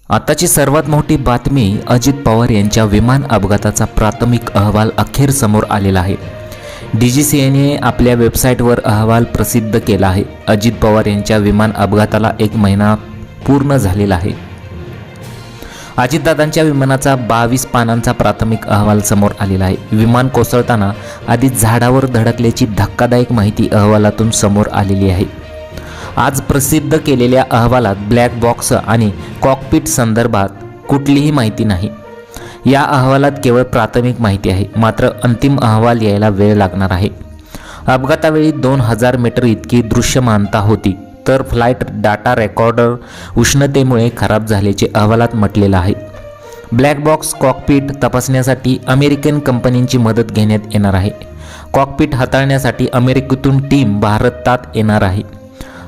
आताची सर्वात मोठी बातमी अजित पवार यांच्या विमान अपघाताचा प्राथमिक अहवाल अखेर समोर आलेला आहे। DGCAने आपल्या वेबसाईटवर अहवाल प्रसिद्ध केला आहे। अजित पवार यांच्या विमान अपघाताला 1 महिना पूर्ण झालेला आहे। अजितदादांच्या विमानाचा 22 पानांचा प्राथमिक अहवाल समोर आलेला आहे। विमान कोसळताना आधी झाडावर धडकल्याची धक्कादायक माहिती अहवालातून समोर आलेली आहे। आज प्रसिद्ध केलेल्या अहवालात ब्लॅक बॉक्स आणि कॉकपिट संदर्भात कुठलीही माहिती नाही। या अहवालात केवळ प्राथमिक माहिती आहे, मात्र अंतिम अहवाल यायला वेळ लागणार आहे। अपघातावेळी 2000 मीटर इतकी दृश्यमानता होती, तर फ्लाईट डाटा रेकॉर्डर उष्णतेमुळे खराब झाल्याचे अहवालात म्हटलेलं आहे। ब्लॅक बॉक्स कॉकपिट तपासण्यासाठी अमेरिकन कंपनींची मदत घेण्यात येणार आहे। कॉकपिट हाताळण्यासाठी अमेरिकेतून टीम भारतात येणार आहे।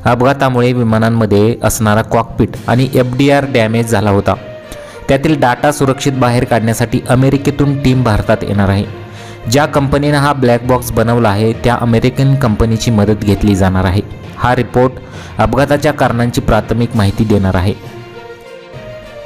अपघातामुळे विमानांमध्ये असणारा कॉकपिट आणि FDR डॅमेज झाला होता। त्यातील डाटा सुरक्षित बाहेर काढण्यासाठी अमेरिकेतून टीम भारतात येणार आहे। ज्या कंपनीने हा ब्लॅक बॉक्स बनवला आहे त्या अमेरिकन कंपनीची मदत घेतली जाणार आहे। हा रिपोर्ट अपघाताच्या कारणांची प्राथमिक माहिती देणार आहे।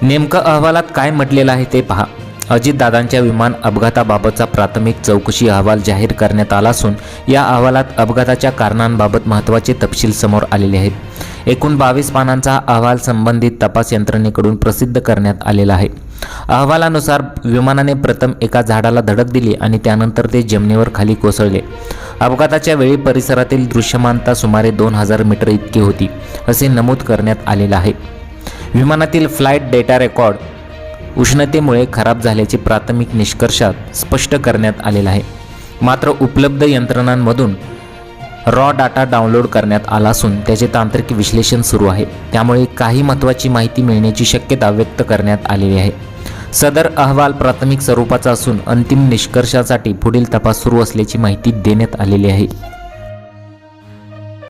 नेमकं अहवालात काय म्हटलेलं आहे ते पहा। अजितदादांच्या विमान अपघाताबाबतचा प्राथमिक चौकशी अहवाल जाहीर करण्यात आला असून या अहवालात अपघाताच्या कारणांबाबत महत्त्वाचे तपशील समोर आलेले आहेत। एकूण 22 पानांचा अहवाल संबंधित तपास यंत्रणेकडून प्रसिद्ध करण्यात आलेला आहे। अहवालानुसार विमानाने प्रथम एका झाडाला धडक दिली आणि त्यानंतर ते जमिनीवर खाली कोसळले। अपघाताच्या वेळी परिसरातील दृश्यमानता सुमारे 2000 मीटर इतकी होती, असे नमूद करण्यात आलेलं आहे। विमानातील फ्लाईट डेटा रेकॉर्ड उष्णतेमुळे खराब झाल्याचे प्राथमिक निष्कर्षात स्पष्ट करण्यात आलेलं आहे। मात्र उपलब्ध यंत्रणांमधून रॉ डाटा डाउनलोड करण्यात आला असून त्याचे तांत्रिक विश्लेषण सुरू आहे, त्यामुळे काही महत्त्वाची माहिती मिळण्याची शक्यता व्यक्त करण्यात आलेली आहे। सदर अहवाल प्राथमिक स्वरूपाचा असून अंतिम निष्कर्षासाठी पुढील तपास सुरू असल्याची माहिती देण्यात आलेली आहे।